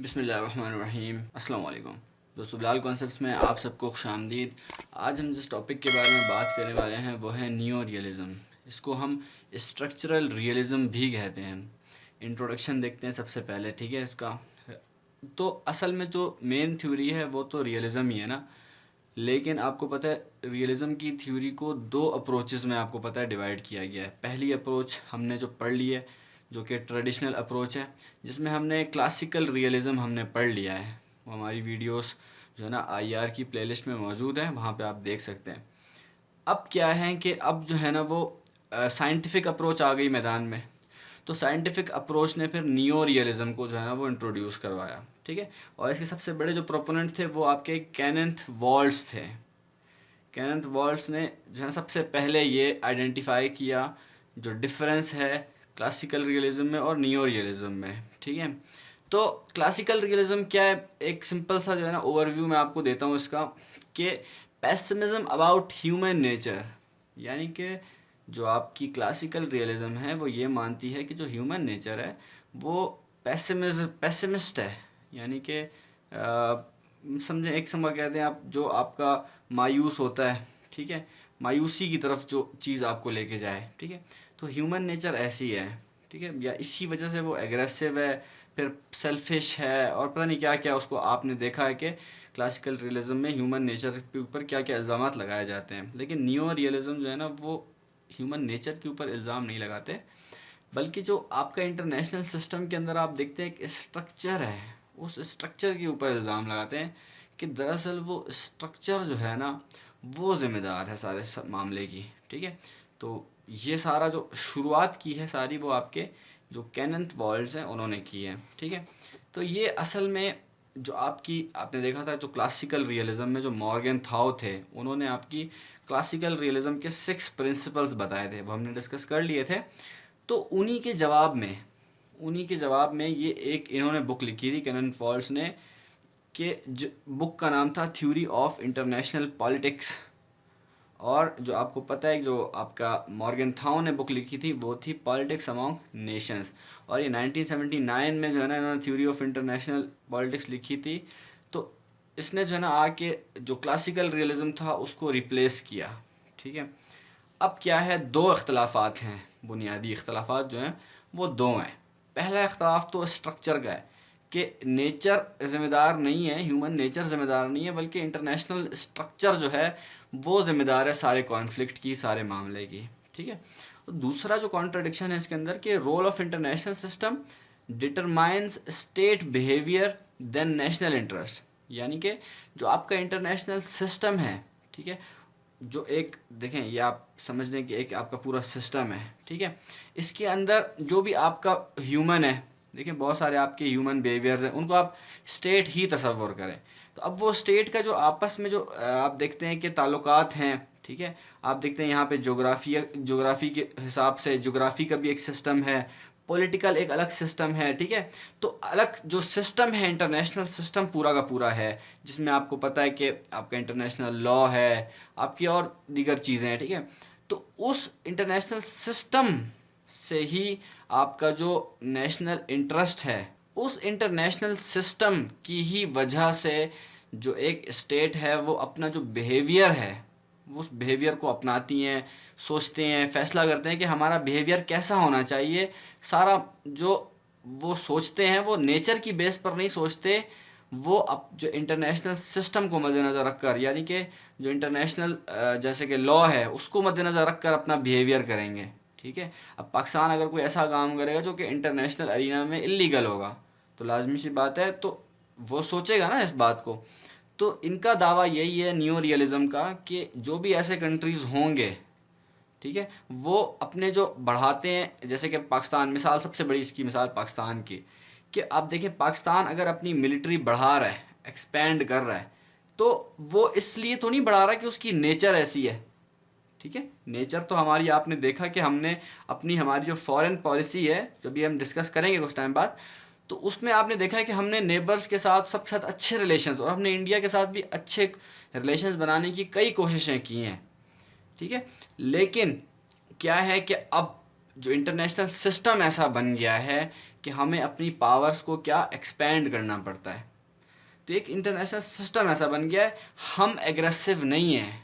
बिस्मिल्लाहिर्रहमानिर्रहीम। अस्सलाम वालेकुम दोस्तों, बिलाल कॉन्सेप्ट्स में आप सबको खुशामदीद। आज हम जिस टॉपिक के बारे में बात करने वाले हैं वो है नियो रियलिज़म। इसको हम स्ट्रक्चरल रियलिज़म भी कहते हैं। इंट्रोडक्शन देखते हैं सबसे पहले, ठीक है। इसका तो असल में जो मेन थ्योरी है वो तो रियलिज़म ही है ना, लेकिन आपको पता है रियलिज़म की थ्योरी को दो अप्रोचेस में आपको पता है डिवाइड किया गया है। पहली अप्रोच हमने जो पढ़ ली है, जो कि ट्रेडिशनल अप्रोच है, जिसमें हमने क्लासिकल रियलिज़म हमने पढ़ लिया है। वो हमारी वीडियोस जो है ना आईआर की प्लेलिस्ट में मौजूद है, वहाँ पे आप देख सकते हैं। अब क्या है कि अब जो है ना वो साइंटिफिक अप्रोच आ गई मैदान में। तो साइंटिफिक अप्रोच ने फिर नियो रियलिज़म को जो है ना वो इंट्रोड्यूस करवाया, ठीक है। और इसके सबसे बड़े जो प्रोपोनेंट थे वो आपके केनेथ वॉल्ट्ज थे। केनेथ वॉल्ट्ज ने जो है सबसे पहले ये आइडेंटिफाई किया जो डिफरेंस है क्लासिकल रियलिज़म में और नियो रियलिज़म में, ठीक है। तो क्लासिकल रियलिज़म क्या है, एक सिंपल सा जो है ना ओवरव्यू मैं आपको देता हूँ इसका, कि पेसिमिज्म अबाउट ह्यूमन नेचर, यानी कि जो आपकी क्लासिकल रियलिज़म है वो ये मानती है कि जो ह्यूमन नेचर है वो पेसिमिस्ट है, यानी कि समझें, एक समय कहते हैं आप, जो आपका मायूस होता है, ठीक है, मायूसी की तरफ जो चीज़ आपको लेके जाए, ठीक है। तो ह्यूमन नेचर ऐसी है, ठीक है, या इसी वजह से वो एग्रेसिव है, फिर सेल्फिश है, और पता नहीं क्या क्या उसको आपने देखा है कि क्लासिकल रियलिज़म में ह्यूमन नेचर के ऊपर क्या क्या इल्ज़ामात लगाए जाते हैं। लेकिन नियो रियलिज़म जो है ना वो ह्यूमन नेचर के ऊपर इल्ज़ाम नहीं लगाते, बल्कि जो आपका इंटरनेशनल सिस्टम के अंदर आप देखते हैं एक स्ट्रक्चर है, उस स्ट्रक्चर के ऊपर इल्ज़ाम लगाते हैं कि दरअसल वो स्ट्रक्चर जो है ना वो ज़िम्मेदार है सारे मामले की, ठीक है। तो ये सारा जो शुरुआत की है सारी वो आपके जो केनेथ वॉल्ट्ज हैं उन्होंने की है, ठीक है। तो ये असल में जो आपकी आपने देखा था जो क्लासिकल रियलिज़म में जो मॉर्गेनथाउ थे, उन्होंने आपकी क्लासिकल रियलिज़म के 6 प्रिंसिपल्स बताए थे, वो हमने डिस्कस कर लिए थे। तो उन्हीं के जवाब में ये एक इन्होंने बुक लिखी थी केनेथ वॉल्ट्ज ने, कि बुक का नाम था थ्योरी ऑफ इंटरनेशनल पॉलिटिक्स। और जो आपको पता है जो आपका मॉर्गेनथाउ ने बुक लिखी थी वो थी पॉलिटिक्स अमॉन्ग नेशंस। और ये 1979 में जो है ना इन्होंने थ्योरी ऑफ इंटरनेशनल पॉलिटिक्स लिखी थी। तो इसने जो है ना आके जो क्लासिकल रियलिज़म था उसको रिप्लेस किया, ठीक है। अब क्या है, दो इख्तलाफात हैं, बुनियादी इख्तलाफात जो हैं वो दो हैं। पहला इख्तलाफ तो स्ट्रक्चर का है कि नेचर ज़िम्मेदार नहीं है, ह्यूमन नेचर ज़िम्मेदार नहीं है, बल्कि इंटरनेशनल स्ट्रक्चर जो है वो ज़िम्मेदार है सारे कॉन्फ्लिक्ट की, सारे मामले की, ठीक है। और दूसरा जो कॉन्ट्रडिक्शन है इसके अंदर कि role of international system determines state behaviour than national interest, यानी कि जो आपका इंटरनेशनल सिस्टम है, ठीक है, जो एक देखें ये आप समझ लें कि एक आपका पूरा सिस्टम है, ठीक है। इसके अंदर जो भी आपका ह्यूमन है, देखें बहुत सारे आपके ह्यूमन बिहेवियर्स हैं, उनको आप स्टेट ही तसव्वुर करें। तो अब वो स्टेट का जो आपस में जो आप देखते हैं कि ताल्लुकात हैं, ठीक है, आप देखते हैं यहाँ पे जोग्राफ़ी के हिसाब से जोग्राफ़ी का भी एक सिस्टम है, पॉलिटिकल एक अलग सिस्टम है, ठीक है। तो अलग जो सिस्टम है इंटरनेशनल सिस्टम पूरा का पूरा है, जिसमें आपको पता है कि आपका इंटरनेशनल लॉ है, आपकी और दीगर चीज़ें हैं, ठीक है। तो उस इंटरनेशनल सिस्टम से ही आपका जो नेशनल इंटरेस्ट है, उस इंटरनेशनल सिस्टम की ही वजह से जो एक स्टेट है वो अपना जो बिहेवियर है उस बिहेवियर को अपनाती हैं, सोचते हैं, फैसला करते हैं कि हमारा बिहेवियर कैसा होना चाहिए। सारा जो वो सोचते हैं वो नेचर की बेस पर नहीं सोचते, वो अब जो इंटरनेशनल सिस्टम को मद्देनज़र रखकर, यानी कि जो इंटरनेशनल जैसे कि लॉ है उसको मद्देनज़र रखकर अपना बिहेवियर करेंगे, ठीक है। अब पाकिस्तान अगर कोई ऐसा काम करेगा जो कि इंटरनेशनल अरीना में इलीगल होगा, तो लाजमी सी बात है तो वो सोचेगा ना इस बात को। तो इनका दावा यही है नियो रियलिज़म का कि जो भी ऐसे कंट्रीज़ होंगे, ठीक है, वो अपने जो बढ़ाते हैं, जैसे कि पाकिस्तान मिसाल, सबसे बड़ी इसकी मिसाल पाकिस्तान की, कि आप देखें पाकिस्तान अगर अपनी मिलिट्री बढ़ा रहा है, एक्सपेंड कर रहा है, तो वो इसलिए तो नहीं बढ़ा रहा कि उसकी नेचर ऐसी है, ठीक है। नेचर तो हमारी आपने देखा कि हमने अपनी हमारी जो फॉरेन पॉलिसी है जो भी हम डिस्कस करेंगे कुछ टाइम बाद, तो उसमें आपने देखा है कि हमने नेबर्स के साथ सबके साथ अच्छे रिलेशंस, और हमने इंडिया के साथ भी अच्छे रिलेशंस बनाने की कई कोशिशें की हैं, ठीक है। लेकिन क्या है कि अब जो इंटरनेशनल सिस्टम ऐसा बन गया है कि हमें अपनी पावर्स को क्या एक्सपेंड करना पड़ता है। तो एक इंटरनेशनल सिस्टम ऐसा बन गया है, हम एग्रेसिव नहीं है।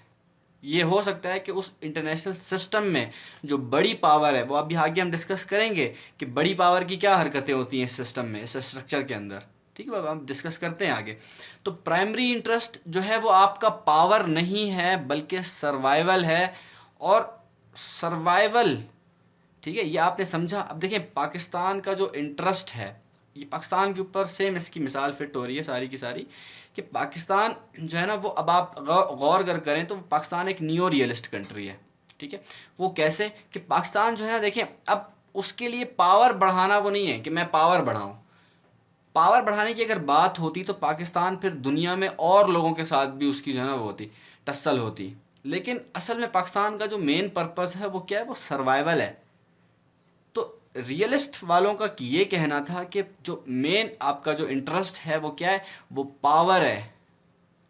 ये हो सकता है कि उस इंटरनेशनल सिस्टम में जो बड़ी पावर है, वो अभी आगे हम डिस्कस करेंगे कि बड़ी पावर की क्या हरकतें होती हैं इस सिस्टम में, इस स्ट्रक्चर के अंदर। ठीक है बाबा, हम डिस्कस करते हैं आगे। तो प्राइमरी इंटरेस्ट जो है वो आपका पावर नहीं है बल्कि सर्वाइवल है। और सर्वाइवल, ठीक है, ये आपने समझा। अब देखिए पाकिस्तान का जो इंटरेस्ट है, ये पाकिस्तान के ऊपर सेम इसकी मिसाल फिट हो रही है सारी की सारी, कि पाकिस्तान जो है ना वो, अब आप गौर कर करें तो पाकिस्तान एक नियो रियलिस्ट कंट्री है। ठीक है, वो कैसे कि पाकिस्तान जो है ना, देखिए अब उसके लिए पावर बढ़ाना वो नहीं है कि मैं पावर बढ़ाऊं। पावर बढ़ाने की अगर बात होती तो पाकिस्तान फिर दुनिया में और लोगों के साथ भी उसकी जो है ना वो होती, टस्सल होती। लेकिन असल में पाकिस्तान का जो मेन पर्पस है वो क्या है, वो सर्वाइवल है। तो रियलिस्ट वालों का ये कहना था कि जो मेन आपका जो इंटरेस्ट है वो क्या है, वो पावर है।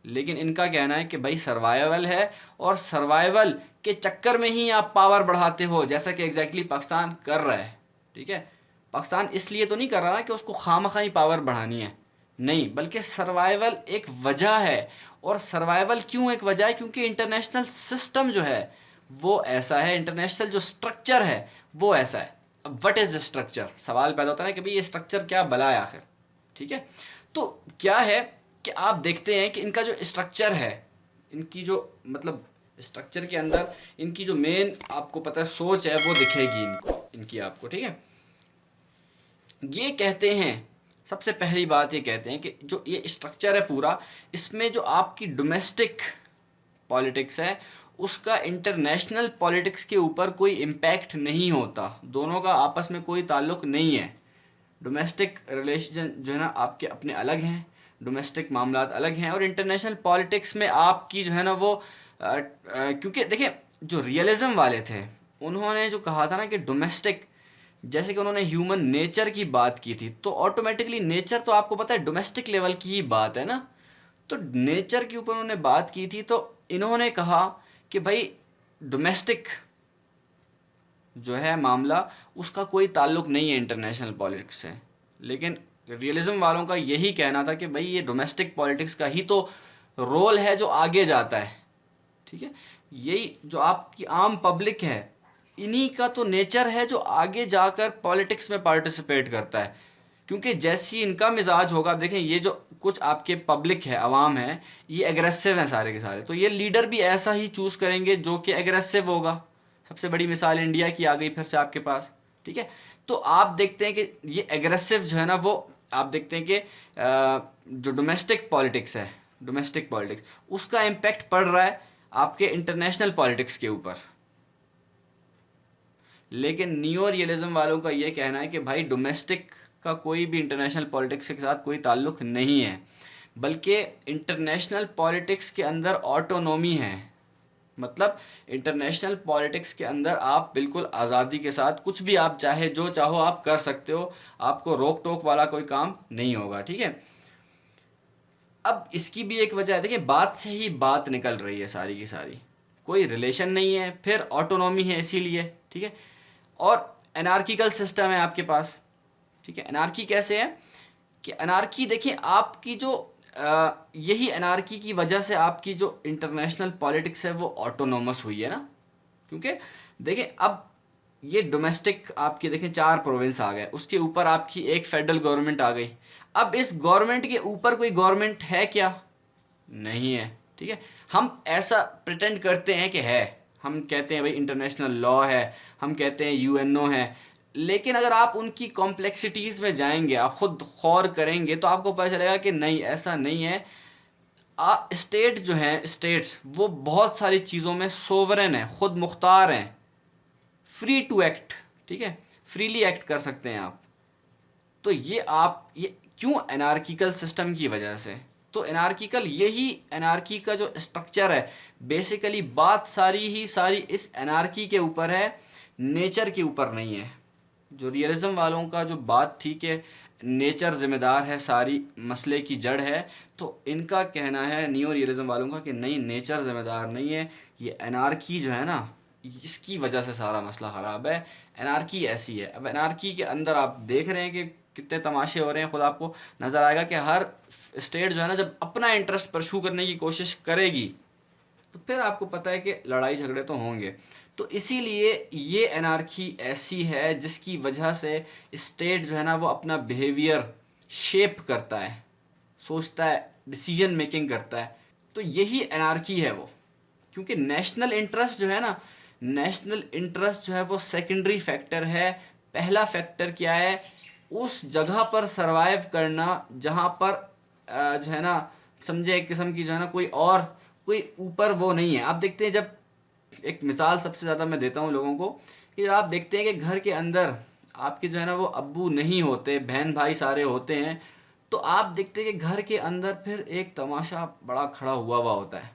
लेकिन इनका कहना है कि भाई सर्वाइवल है, और सर्वाइवल के चक्कर में ही आप पावर बढ़ाते हो, जैसा कि एग्जैक्टली पाकिस्तान कर रहा है। ठीक है, पाकिस्तान इसलिए तो नहीं कर रहा ना कि उसको खामखाई पावर बढ़ानी है, नहीं, बल्कि सर्वाइवल एक वजह है। और सर्वाइवल क्यों एक वजह है, क्योंकि इंटरनेशनल सिस्टम जो है वो ऐसा है, इंटरनेशनल जो स्ट्रक्चर है वो ऐसा है। अब व्हाट इज स्ट्रक्चर, सवाल पैदा होता है कि भाई ये स्ट्रक्चर क्या भला है आखिर। ठीक है, तो क्या है कि आप देखते हैं कि इनका जो स्ट्रक्चर है, इनकी जो मतलब स्ट्रक्चर के अंदर इनकी जो मेन आपको पता है सोच है वो दिखेगी इनको, इनकी आपको। ठीक है, ये कहते हैं, सबसे पहली बात ये कहते हैं कि जो ये स्ट्रक्चर है पूरा, इसमें जो आपकी डोमेस्टिक पॉलिटिक्स है उसका इंटरनेशनल पॉलिटिक्स के ऊपर कोई इम्पैक्ट नहीं होता, दोनों का आपस में कोई ताल्लुक नहीं है। डोमेस्टिक रिलेशन जो है ना आपके अपने अलग हैं, डोमेस्टिक मामलात अलग हैं, और इंटरनेशनल पॉलिटिक्स में आपकी जो है ना वो क्योंकि देखिए जो रियलिज्म वाले थे उन्होंने जो कहा था ना कि डोमेस्टिक, जैसे कि उन्होंने ह्यूमन नेचर की बात की थी, तो ऑटोमेटिकली नेचर तो आपको पता है डोमेस्टिक लेवल की ही बात है ना। तो नेचर के ऊपर उन्होंने बात की थी, तो इन्होंने कहा कि भाई डोमेस्टिक जो है मामला उसका कोई ताल्लुक नहीं है इंटरनेशनल पॉलिटिक्स से। लेकिन रियलिज्म वालों का यही कहना था कि भाई ये डोमेस्टिक पॉलिटिक्स का ही तो रोल है जो आगे जाता है। ठीक है, यही जो आपकी आम पब्लिक है, इन्हीं का तो नेचर है जो आगे जाकर पॉलिटिक्स में पार्टिसिपेट करता है। क्योंकि जैसी इनका मिजाज होगा, देखें ये जो कुछ आपके पब्लिक है, आवाम है, ये एग्रेसिव हैं सारे के सारे, तो ये लीडर भी ऐसा ही चूज करेंगे जो कि एग्रेसिव होगा। सबसे बड़ी मिसाल इंडिया की आ गई फिर से आपके पास। ठीक है, तो आप देखते हैं कि ये एग्रेसिव जो है ना वो, आप देखते हैं कि जो डोमेस्टिक पॉलिटिक्स है, डोमेस्टिक पॉलिटिक्स उसका इम्पैक्ट पड़ रहा है आपके इंटरनेशनल पॉलिटिक्स के ऊपर। लेकिन नियो रियलिज्म वालों का ये कहना है कि भाई डोमेस्टिक का कोई भी इंटरनेशनल पॉलिटिक्स के साथ कोई ताल्लुक नहीं है, बल्कि इंटरनेशनल पॉलिटिक्स के अंदर ऑटोनोमी है। मतलब इंटरनेशनल पॉलिटिक्स के अंदर आप बिल्कुल आज़ादी के साथ कुछ भी आप चाहे जो चाहो आप कर सकते हो, आपको रोक टोक वाला कोई काम नहीं होगा। ठीक है, अब इसकी भी एक वजह है, देखिए बात से ही बात निकल रही है सारी की सारी, कोई रिलेशन नहीं है, फिर ऑटोनॉमी है इसीलिए। ठीक है, और एनार्किकल सिस्टम है आपके पास। ठीक है, एनार्की कैसे है कि एनार्की देखिए आपकी जो यही एनार्की की वजह से आपकी जो इंटरनेशनल पॉलिटिक्स है वो ऑटोनोमस हुई है ना। क्योंकि देखिए अब ये डोमेस्टिक आपके देखें 4 प्रोविंस आ गए, उसके ऊपर आपकी एक फेडरल गवर्नमेंट आ गई। अब इस गवर्नमेंट के ऊपर कोई गवर्नमेंट है क्या, नहीं है। ठीक है, हम ऐसा प्रिटेंड करते हैं कि है, हम कहते हैं भाई इंटरनेशनल लॉ है, हम कहते हैं यूएनओ है, लेकिन अगर आप उनकी कॉम्प्लेक्सिटीज़ में जाएंगे, आप खुद गौर करेंगे तो आपको पता चलेगा कि नहीं, ऐसा नहीं है। स्टेट जो हैं, स्टेट्स वो बहुत सारी चीज़ों में सोवरेन है, खुद मुख्तार हैं, फ्री टू एक्ट। ठीक है, फ्रीली एक्ट कर सकते हैं आप। तो ये आप ये क्यों, एनार्किकल सिस्टम की वजह से। तो एनार्किकल, यही एनार्की का जो स्ट्रक्चर है, बेसिकली बात सारी ही सारी इस एनार्की के ऊपर है, नेचर के ऊपर नहीं है। जो रियलिज्म वालों का जो बात थी कि नेचर जिम्मेदार है, सारी मसले की जड़ है, तो इनका कहना है नियो रियलिज्म वालों का कि नहीं, नेचर जिम्मेदार नहीं है, ये एनार्की जो है ना इसकी वजह से सारा मसला ख़राब है। एनार्की ऐसी है। अब एनार्की के अंदर आप देख रहे हैं कि कितने तमाशे हो रहे हैं। खुद आपको नज़र आएगा कि हर स्टेट जो है ना, जब अपना इंटरेस्ट परस्यू करने की कोशिश करेगी तो फिर आपको पता है कि लड़ाई झगड़े तो होंगे। तो इसीलिए ये एनार्की ऐसी है जिसकी वजह से स्टेट जो है ना वो अपना बिहेवियर शेप करता है, सोचता है, डिसीजन मेकिंग करता है। तो यही एनार्की है वो। क्योंकि नेशनल इंटरेस्ट जो है ना, नेशनल इंटरेस्ट जो है वो सेकेंडरी फैक्टर है। पहला फैक्टर क्या है? उस जगह पर सरवाइव करना जहाँ पर जो है ना, समझे एक किस्म की जो है ना कोई ऊपर वो नहीं है। आप देखते हैं, जब एक मिसाल सबसे ज़्यादा मैं देता हूँ लोगों को, कि जब आप देखते हैं कि घर के अंदर आपके जो है ना वो अब्बू नहीं होते, बहन भाई सारे होते हैं, तो आप देखते हैं कि घर के अंदर फिर एक तमाशा बड़ा खड़ा हुआ होता है।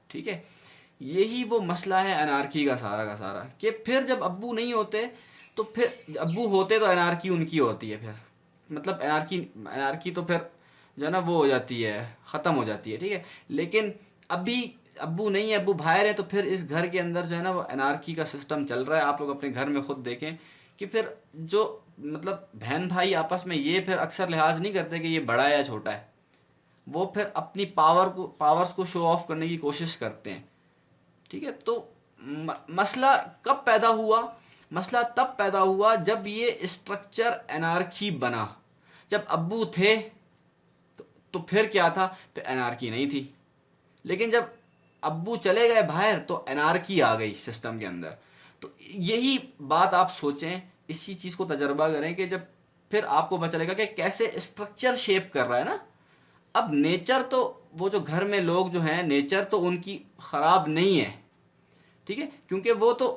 ठीक है, यही वो मसला है एनार्की का सारा कि फिर जब अब्बू नहीं होते तो फिर अब्बू होते तो एनार्की उनकी होती है। फिर मतलब एनार्की तो फिर जो है ना वो हो जाती है, ख़त्म हो जाती है। ठीक है, लेकिन अभी अब्बू नहीं है, अब्बू बाहर है, तो फिर इस घर के अंदर जो है ना वो एनार्की का सिस्टम चल रहा है। आप लोग अपने घर में खुद देखें कि फिर जो मतलब बहन भाई आपस में ये फिर अक्सर लिहाज नहीं करते कि ये बड़ा है या छोटा है। वो फिर अपनी पावर्स को शो ऑफ करने की कोशिश करते हैं। ठीक है, तो मसला कब पैदा हुआ? मसला तब पैदा हुआ जब ये स्ट्रक्चर एनार्की बना। जब अब्बू थे तो फिर क्या था? फिर एनार्की नहीं थी। लेकिन जब अब्बू चले गए बाहर तो एनार्की आ गई सिस्टम के अंदर। तो यही बात आप सोचें, इसी चीज़ को तजर्बा करें कि जब फिर आपको पता चलेगा कि कैसे स्ट्रक्चर शेप कर रहा है ना। अब नेचर तो वो जो घर में लोग जो हैं, नेचर तो उनकी ख़राब नहीं है। ठीक है, क्योंकि वो तो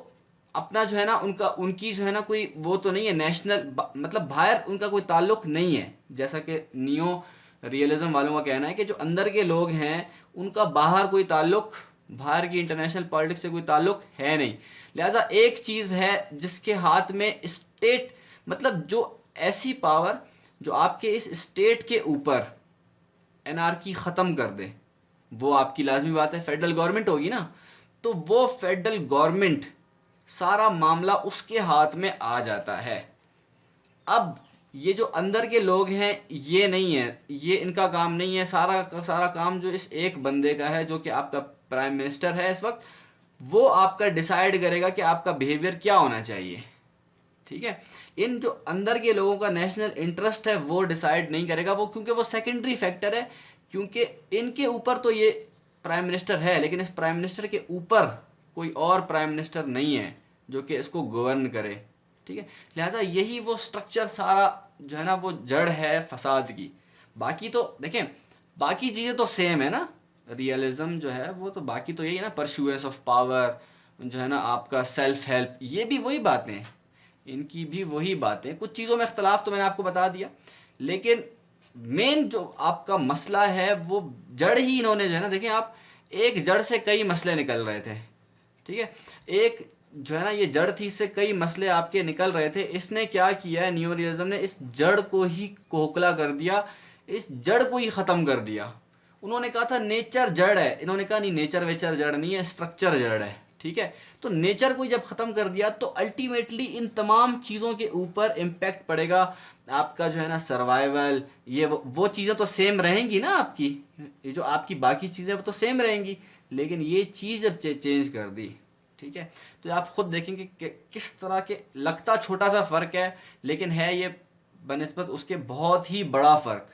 अपना जो है ना उनकी जो है ना कोई वो तो नहीं है नेशनल, मतलब बाहर उनका कोई ताल्लुक नहीं है। जैसा कि नियो रियलिज्म वालों का कहना है कि जो अंदर के लोग हैं उनका बाहर कोई ताल्लुक, बाहर की इंटरनेशनल पॉलिटिक्स से कोई ताल्लुक है नहीं। लिहाजा एक चीज़ है जिसके हाथ में स्टेट, मतलब जो ऐसी पावर जो आपके इस स्टेट के ऊपर एनार्की ख़त्म कर दे, वो आपकी लाजमी बात है फेडरल गवर्नमेंट होगी ना। तो वो फेडरल गवर्नमेंट, सारा मामला उसके हाथ में आ जाता है। अब ये जो अंदर के लोग हैं ये नहीं है, ये इनका काम नहीं है। सारा का सारा काम जो इस एक बंदे का है, जो कि आपका प्राइम मिनिस्टर है इस वक्त, वो आपका डिसाइड करेगा कि आपका बिहेवियर क्या होना चाहिए। ठीक है, इन जो अंदर के लोगों का नेशनल इंटरेस्ट है वो डिसाइड नहीं करेगा वो, क्योंकि वो सेकेंडरी फैक्टर है। क्योंकि इनके ऊपर तो ये प्राइम मिनिस्टर है, लेकिन इस प्राइम मिनिस्टर के ऊपर कोई और प्राइम मिनिस्टर नहीं है जो कि इसको गवर्न करे। ठीक है, लिहाजा यही वो स्ट्रक्चर सारा जो है ना वो जड़ है फसाद की। बाकी तो देखें, बाकी चीज़ें तो सेम है ना। रियलिज्म जो है वो तो बाकी तो यही है ना, परस्यूएंस ऑफ पावर जो है ना, आपका सेल्फ हेल्प, ये भी वही बातें हैं, इनकी भी वही बातें। कुछ चीज़ों में इख्तलाफ तो मैंने आपको बता दिया, लेकिन मेन जो आपका मसला है वो जड़ ही इन्होंने जो है ना, देखें आप, एक जड़ से कई मसले निकल रहे थे। ठीक है, एक जो है ना ये जड़ थी, इससे कई मसले आपके निकल रहे थे। इसने क्या किया है, नियो रियलिज्म ने इस जड़ को ही खोखला कर दिया, इस जड़ को ही ख़त्म कर दिया। उन्होंने कहा था नेचर जड़ है, इन्होंने कहा नहीं, नेचर वेचर जड़ नहीं है, स्ट्रक्चर जड़ है। ठीक है, तो नेचर को जब ख़त्म कर दिया तो अल्टीमेटली इन तमाम चीज़ों के ऊपर इम्पैक्ट पड़ेगा। आपका जो है ना सर्वाइवल, ये वो चीज़ें तो सेम रहेंगी ना आपकी, ये जो आपकी बाकी चीज़ें वो तो सेम रहेंगी, लेकिन ये चीज़ जब चेंज कर दी, ठीक है, तो आप खुद देखेंगे कि किस तरह के, लगता छोटा सा फ़र्क है लेकिन है ये बनिस्बत उसके बहुत ही बड़ा फ़र्क।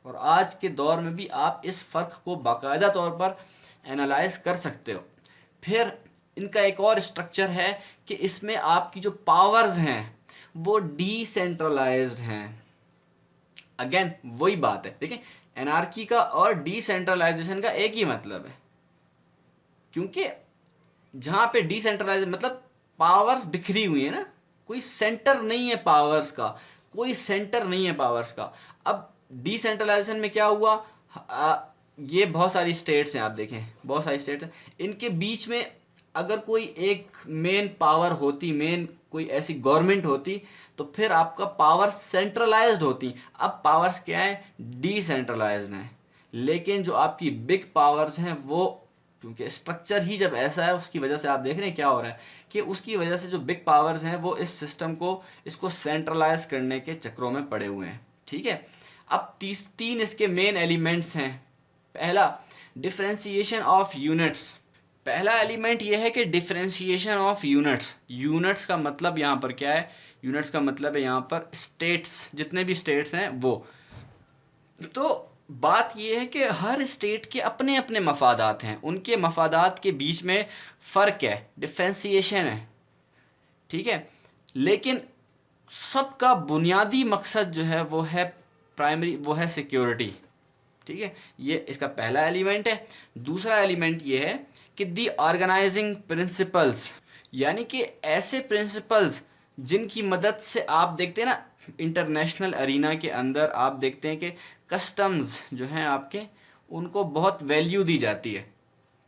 और आज के दौर में भी आप इस फ़र्क को बाकायदा तौर पर एनालाइज कर सकते हो। फिर इनका एक और स्ट्रक्चर है कि इसमें आपकी जो पावर्स हैं वो डिसेंट्रलाइज्ड हैं। अगेन वही बात है, देखिए एनार्की का और डिसेंट्रलाइजेशन का एक ही मतलब है। क्योंकि जहाँ पे डिसेंट्रलाइज मतलब पावर्स बिखरी हुई है ना, कोई सेंटर नहीं है पावर्स का, कोई सेंटर नहीं है पावर्स का। अब डिसेंट्रलाइजेशन में क्या हुआ, ये बहुत सारी स्टेट्स हैं, आप देखें बहुत सारी स्टेट्स हैं, इनके बीच में अगर कोई एक मेन पावर होती, मेन कोई ऐसी गवर्नमेंट होती, तो फिर आपका पावर सेंट्रलाइज्ड होती। अब पावर्स क्या है, डिसेंट्रलाइज्ड हैं। लेकिन जो आपकी बिग पावर्स हैं वो क्योंकि स्ट्रक्चर ही जब ऐसा है, उसकी वजह से आप देख रहे हैं क्या हो रहा है कि उसकी वजह से जो बिग पावर्स हैं वो इस सिस्टम को, इसको सेंट्रलाइज करने के चक्रों में पड़े हुए हैं। ठीक है, अब तीन इसके मेन एलिमेंट्स हैं। पहला, डिफरेंशिएशन ऑफ यूनिट्स। पहला एलिमेंट ये है कि डिफरेंशिएशन ऑफ यूनिट्स। यूनिट्स का मतलब यहाँ पर क्या है? यूनिट्स का मतलब है यहाँ पर स्टेट्स, जितने भी स्टेट्स हैं वो। तो बात यह है कि हर स्टेट के अपने अपने मफादात हैं, उनके मफादात के बीच में फ़र्क है, डिफरेंशिएशन है। ठीक है, लेकिन सबका बुनियादी मकसद जो है वो है प्राइमरी, वो है सिक्योरिटी। ठीक है, ये इसका पहला एलिमेंट है। दूसरा एलिमेंट ये है कि दी ऑर्गेनाइजिंग प्रिंसिपल्स, यानी कि ऐसे प्रिंसिपल्स जिनकी मदद से आप देखते हैं ना, इंटरनेशनल अरीना के अंदर आप देखते हैं कि कस्टम्स जो हैं आपके, उनको बहुत वैल्यू दी जाती है।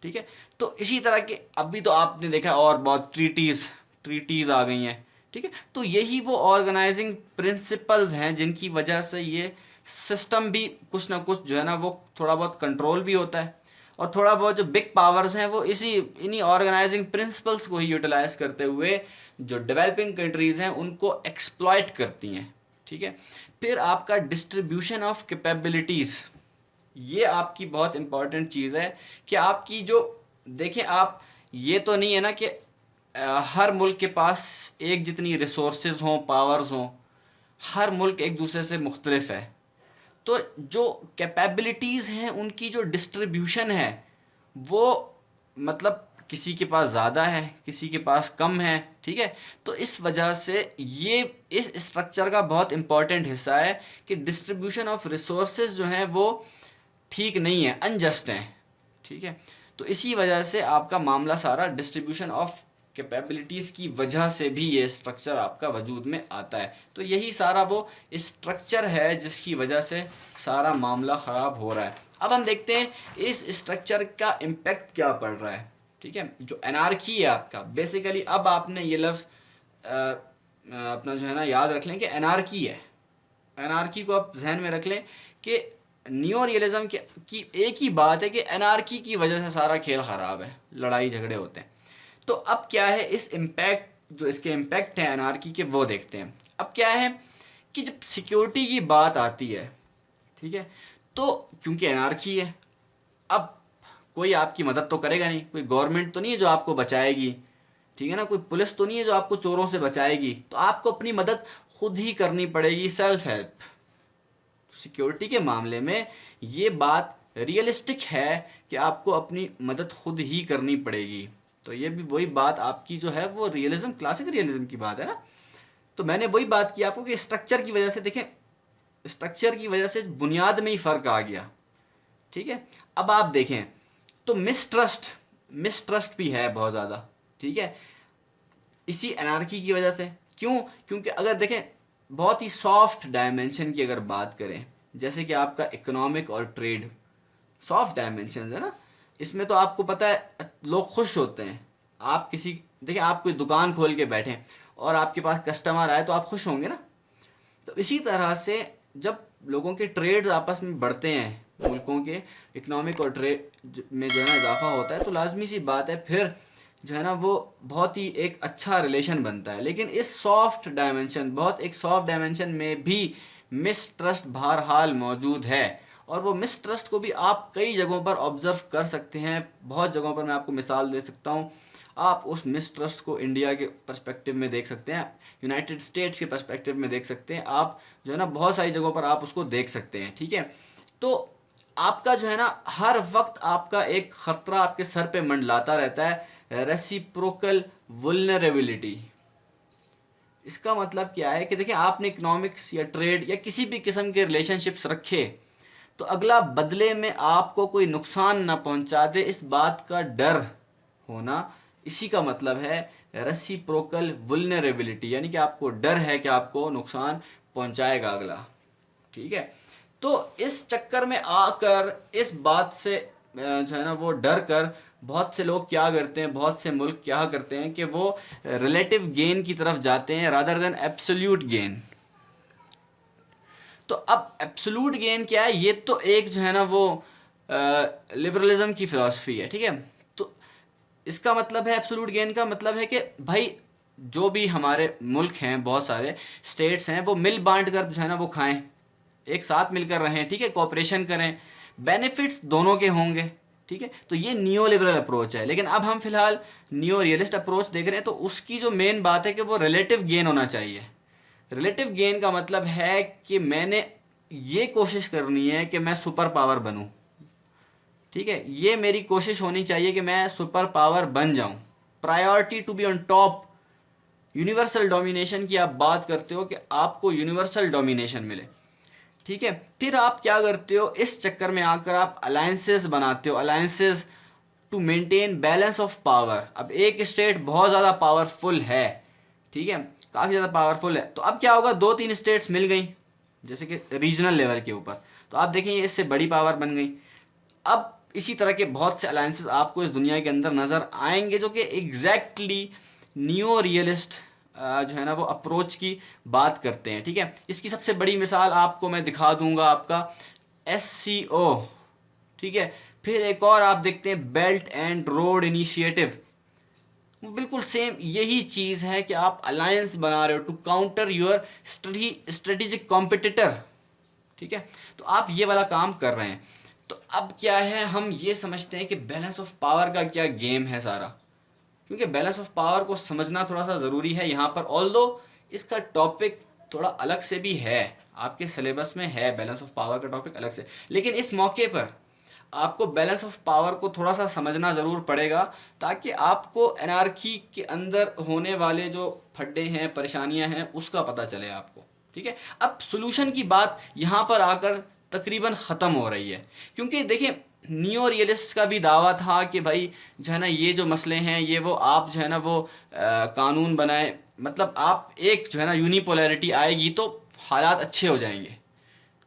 ठीक है, तो इसी तरह के अभी तो आपने देखा और बहुत ट्रीटीज़ आ गई हैं। ठीक है, तो यही वो ऑर्गेनाइजिंग प्रिंसिपल्स हैं जिनकी वजह से ये सिस्टम भी कुछ ना कुछ जो है ना वो थोड़ा बहुत कंट्रोल भी होता है, और थोड़ा बहुत जो बिग पावर्स हैं वो इन्हीं ऑर्गेनाइजिंग प्रिंसिपल्स को ही यूटिलाइज करते हुए जो डेवलपिंग कंट्रीज़ हैं उनको एक्सप्लॉइट करती हैं। ठीक है, फिर आपका डिस्ट्रीब्यूशन ऑफ कैपेबिलिटीज़, ये आपकी बहुत इंपॉर्टेंट चीज़ है कि आपकी जो, देखें आप, ये तो नहीं है ना कि हर मुल्क के पास एक जितनी रिसोर्सेज हों, पावर्स हों, हर मुल्क एक दूसरे से मुख्तलिफ है। तो जो कैपेबिलिटीज़ हैं उनकी जो डिस्ट्रीब्यूशन है वो मतलब किसी के पास ज़्यादा है, किसी के पास कम है। ठीक है, तो इस वजह से ये इस स्ट्रक्चर का बहुत इंपॉर्टेंट हिस्सा है कि डिस्ट्रीब्यूशन ऑफ रिसोर्सेज जो हैं वो ठीक नहीं है, अनजस्ट हैं। ठीक है, तो इसी वजह से आपका मामला सारा डिस्ट्रीब्यूशन ऑफ कैपेबिलिटीज़ की वजह से भी ये स्ट्रक्चर आपका वजूद में आता है। तो यही सारा वो स्ट्रक्चर है जिसकी वजह से सारा मामला ख़राब हो रहा है। अब हम देखते हैं इस स्ट्रक्चर का इम्पेक्ट क्या पड़ रहा है। ठीक है, जो एनार्की है आपका, बेसिकली अब आपने ये लफ्ज़ अपना जो है ना याद रख लें कि एनार्की है। एनार्की को आप जहन में रख लें कि न्यो रियलिज्म की एक ही बात है कि एनार्की की वजह से सारा खेल ख़राब है, लड़ाई झगड़े होते हैं। तो अब क्या है, इस इम्पैक्ट, जो इसके इम्पैक्ट हैं एनार्की के, वो देखते हैं। अब क्या है कि जब सिक्योरिटी की बात आती है, ठीक है, तो क्योंकि एनार्की है, अब कोई आपकी मदद तो करेगा नहीं, कोई गवर्नमेंट तो नहीं है जो आपको बचाएगी। ठीक है ना, कोई पुलिस तो नहीं है जो आपको चोरों से बचाएगी, तो आपको अपनी मदद खुद ही करनी पड़ेगी, सेल्फ हेल्प। सिक्योरिटी के मामले में ये बात रियलिस्टिक है कि आपको अपनी मदद खुद ही करनी पड़ेगी। तो ये भी वही बात आपकी जो है वो रियलिज्म, क्लासिक रियलिज्म की बात है ना। तो मैंने वही बात की आपको कि स्ट्रक्चर की वजह से, देखें स्ट्रक्चर की वजह से बुनियाद में ही फ़र्क आ गया। ठीक है, अब आप देखें तो मिसट्रस्ट भी है बहुत ज़्यादा। ठीक है, इसी एनार्की की वजह से। क्यों? क्योंकि अगर देखें बहुत ही सॉफ्ट डायमेंशन की अगर बात करें, जैसे कि आपका इकोनॉमिक और ट्रेड, सॉफ्ट डायमेंशन है ना, इसमें तो आपको पता है लोग खुश होते हैं। आप किसी, देखिए आप कोई दुकान खोल के बैठे और आपके पास कस्टमर आए तो आप खुश होंगे ना। तो इसी तरह से जब लोगों के ट्रेड्स आपस में बढ़ते हैं, मुल्कों के इकोनॉमिक और ट्रेड में जो है ना इजाफा होता है, तो लाजमी सी बात है फिर जो है ना वो बहुत ही एक अच्छा रिलेशन बनता है। लेकिन इस सॉफ्ट डायमेंशन, बहुत एक सॉफ्ट डायमेंशन में भी मिसट्रस्ट बहरहाल मौजूद है, और वो मिसट्रस्ट को भी आप कई जगहों पर ऑब्ज़र्व कर सकते हैं। बहुत जगहों पर मैं आपको मिसाल दे सकता हूँ। आप उस मिसट्रस्ट को इंडिया के पर्सपेक्टिव में देख सकते हैं, यूनाइटेड स्टेट्स के पर्सपेक्टिव में देख सकते हैं, आप जो है ना बहुत सारी जगहों पर आप उसको देख सकते हैं। ठीक है, तो आपका जो है ना हर वक्त आपका एक ख़तरा आपके सर पे मंडलाता रहता है, रेसिप्रोकल वुल्नरेबिलिटी। इसका मतलब क्या है कि देखिए आपने इकोनॉमिक्स या ट्रेड या किसी भी किस्म के रिलेशनशिप्स रखे, तो अगला बदले में आपको कोई नुकसान ना पहुंचा दे, इस बात का डर होना, इसी का मतलब है रेसिप्रोकल वुल्नरेबिलिटी, यानी कि आपको डर है कि आपको नुकसान पहुंचाएगा अगला। ठीक है, तो इस चक्कर में आकर इस बात से जो है ना वो डर कर बहुत से लोग क्या करते हैं, बहुत से मुल्क क्या करते हैं कि वो रिलेटिव गेन की तरफ जाते हैं रादर देन एब्सोल्यूट गेन। तो अब एब्सोल्यूट गेन क्या है, ये तो एक जो है ना वो लिबरलिज्म की फ़िलासफ़ी है। ठीक है, इसका मतलब है एब्सोल्यूट गेन का मतलब है कि भाई जो भी हमारे मुल्क हैं, बहुत सारे स्टेट्स हैं, वो मिल बांट कर जो है ना वो खाएं, एक साथ मिलकर रहें, ठीक है, कोऑपरेशन करें, बेनिफिट्स दोनों के होंगे, ठीक है। तो ये नियो लिबरल अप्रोच है। लेकिन अब हम फिलहाल नियो रियलिस्ट अप्रोच देख रहे हैं, तो उसकी जो मेन बात है कि वो रिलेटिव गेन होना चाहिए। रिलेटिव गेन का मतलब है कि मैंने ये कोशिश करनी है कि मैं सुपर पावर बनूं, ठीक है, ये मेरी कोशिश होनी चाहिए कि मैं सुपर पावर बन जाऊं। Priority to be on top. Universal domination की आप बात करते हो कि आपको यूनिवर्सल डोमिनेशन मिले, ठीक है। फिर आप क्या करते हो, इस चक्कर में आकर आप अलायंसेस बनाते हो, alliances to maintain balance of power. अब एक स्टेट बहुत ज़्यादा पावरफुल है, ठीक है, काफ़ी ज़्यादा पावरफुल है, तो अब क्या होगा, 2-3 स्टेट्स मिल गई जैसे कि रीजनल लेवल के ऊपर, तो आप देखेंगे इससे बड़ी पावर बन गई। अब इसी तरह के बहुत से अलायंसेस आपको इस दुनिया के अंदर नज़र आएंगे जो कि एग्जैक्टली नियो रियलिस्ट जो है ना वो अप्रोच की बात करते हैं, ठीक है। इसकी सबसे बड़ी मिसाल आपको मैं दिखा दूंगा, आपका SCO, ठीक है। फिर एक और आप देखते हैं बेल्ट एंड रोड इनिशिएटिव, बिल्कुल सेम यही चीज़ है कि आप अलायंस बना रहे हो to counter your strategic competitor, ठीक है। तो आप ये वाला काम कर रहे हैं। तो अब क्या है, हम ये समझते हैं कि बैलेंस ऑफ पावर का क्या गेम है सारा, क्योंकि बैलेंस ऑफ पावर को समझना थोड़ा सा ज़रूरी है यहाँ पर। ऑल्दो इसका टॉपिक थोड़ा अलग से भी है, आपके सिलेबस में है बैलेंस ऑफ पावर का टॉपिक अलग से, लेकिन इस मौके पर आपको बैलेंस ऑफ पावर को थोड़ा सा समझना ज़रूर पड़ेगा, ताकि आपको एनार्की के अंदर होने वाले जो फड्डे हैं, परेशानियां हैं, उसका पता चले आपको, ठीक है। अब सोल्यूशन की बात यहाँ पर आकर तकरीबन ख़त्म हो रही है, क्योंकि देखिए नियो रियलिस्ट का भी दावा था कि भाई जो है ना ये जो मसले हैं ये वो आप जो है ना वो कानून बनाए, मतलब आप एक जो है ना यूनिपोलैरिटी आएगी तो हालात अच्छे हो जाएंगे,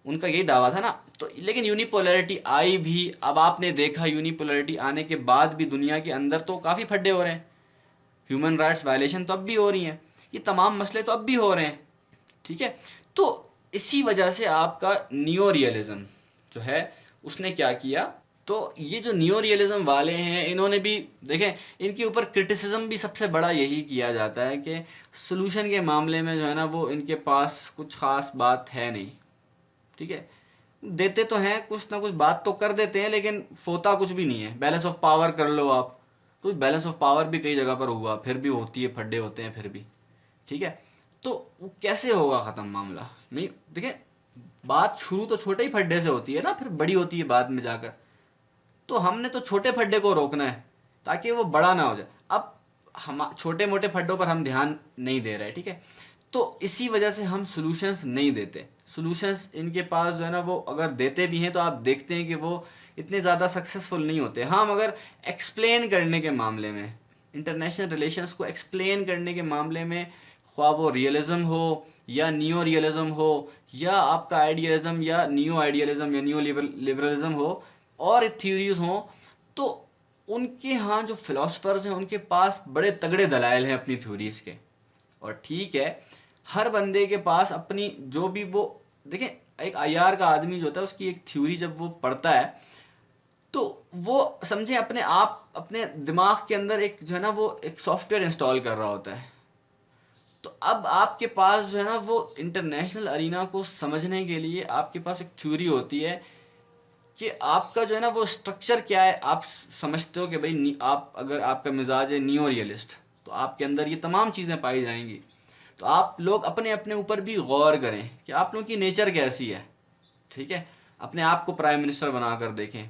उनका यही दावा था ना। तो लेकिन यूनिपोलैरिटी आई भी, अब आपने देखा यूनिपोलैरिटी आने के बाद भी दुनिया के अंदर तो काफ़ी फड्डे हो रहे हैं, ह्यूमन राइट्स वायलेशन तो अब भी हो रही हैं, ये तमाम मसले तो अब भी हो रहे हैं, ठीक है। तो इसी वजह से आपका नियो रियलिज्म जो है उसने क्या किया, तो ये जो नियो रियलिज्म वाले हैं इन्होंने भी देखें, इनके ऊपर क्रिटिसिज्म भी सबसे बड़ा यही किया जाता है कि सोल्यूशन के मामले में जो है ना वो इनके पास कुछ ख़ास बात है नहीं, ठीक है। देते तो हैं कुछ ना कुछ बात तो कर देते हैं, लेकिन होता कुछ भी नहीं है। बैलेंस ऑफ पावर कर लो आप, तो बैलेंस ऑफ पावर भी कई जगह पर हुआ, फिर भी होती है, फड्डे होते हैं फिर भी, ठीक है। तो वो कैसे होगा ख़त्म मामला, नहीं देखिए बात शुरू तो छोटे ही फड्डे से होती है ना, फिर बड़ी होती है बाद में जाकर। तो हमने तो छोटे फड्डे को रोकना है ताकि वो बड़ा ना हो जाए। अब हम छोटे मोटे फड्डों पर हम ध्यान नहीं दे रहे, ठीक है। तो इसी वजह से हम सॉल्यूशंस नहीं देते। सॉल्यूशंस इनके पास जो है ना वो अगर देते भी हैं तो आप देखते हैं कि वो इतने ज़्यादा सक्सेसफुल नहीं होते। हाँ, मगर एक्सप्लेन करने के मामले में, इंटरनेशनल रिलेशंस को एक्सप्लेन करने के मामले में, ख्वाह वो रियलिज्म हो या नियो रियलिज्म हो या आपका आइडियलिज्म या नियो आइडियलिज्म या नियो लिबरलिज्म हो और थ्योरीज हों, तो उनके यहाँ जो फिलोसफर्स हैं उनके पास बड़े तगड़े दलाइल हैं अपनी थ्योरीज के। और ठीक है, हर बंदे के पास अपनी जो भी वो देखें, एक IR का आदमी जो होता है उसकी एक थ्योरी जब वो पढ़ता है तो वो समझे अपने आप अपने दिमाग के अंदर एक जो है ना वो एक सॉफ्टवेयर इंस्टॉल कर रहा होता है। तो अब आपके पास जो है ना वो इंटरनेशनल अरीना को समझने के लिए आपके पास एक थ्योरी होती है कि आपका जो है ना वो स्ट्रक्चर क्या है। आप समझते हो कि भाई आप अगर आपका मिजाज है नियो रियलिस्ट, तो आपके अंदर ये तमाम चीज़ें पाई जाएंगी। तो आप लोग अपने अपने ऊपर भी गौर करें कि आप लोगों की नेचर कैसी है, ठीक है। अपने आप को प्राइम मिनिस्टर बनाकर देखें,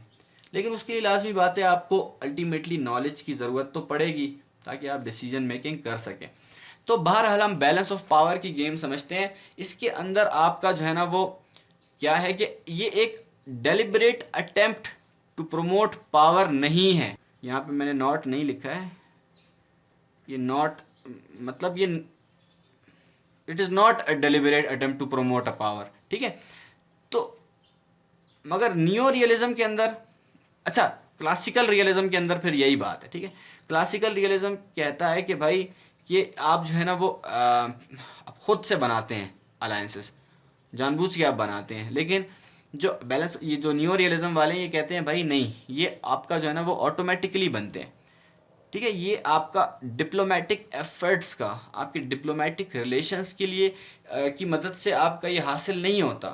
लेकिन उसके लिए लाजमी बात है आपको अल्टीमेटली नॉलेज की ज़रूरत तो पड़ेगी ताकि आप डिसीजन मेकिंग कर सकें। तो बहरहाल हम बैलेंस ऑफ पावर की गेम समझते हैं। इसके अंदर आपका जो है ना वो क्या है कि ये एक deliberate attempt to promote power नहीं है। यहाँ पे मैंने नॉट नहीं लिखा है, ये नॉट मतलब ये it is not a deliberate attempt to promote a power, ठीक है। तो मगर नियो रियलिज्म के अंदर, अच्छा क्लासिकल रियलिज्म के अंदर फिर यही बात है, ठीक है। क्लासिकल रियलिज्म कहता है कि भाई ये आप जो है ना वो खुद से बनाते हैं अलायंसेस, जानबूझ के आप बनाते हैं। लेकिन जो बैलेंस ये जो नियो रियलिज्म वाले ये कहते हैं भाई नहीं, ये आपका जो है ना वो ऑटोमेटिकली बनते हैं। ठीक है, ये आपका डिप्लोमेटिक एफर्ट्स का, आपके डिप्लोमेटिक रिलेशंस के लिए की मदद से आपका ये हासिल नहीं होता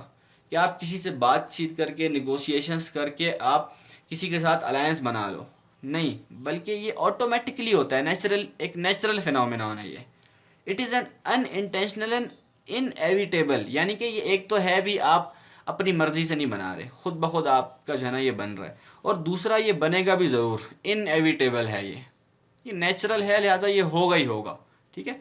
कि आप किसी से बातचीत करके, निगोशिएशंस करके आप किसी के साथ अलायंस बना लो, नहीं, बल्कि ये ऑटोमेटिकली होता है, नेचुरल, एक नेचुरल फिनोमिनॉन है ये। It is an unintentional and inevitable, यानी कि ये एक तो है भी आप अपनी मर्जी से नहीं बना रहे, खुद ब खुद आपका जो है ना ये बन रहा है, और दूसरा ये बनेगा भी ज़रूर, इनएविटेबल है ये नेचुरल है, लिहाजा ये होगा ही होगा। ठीक है,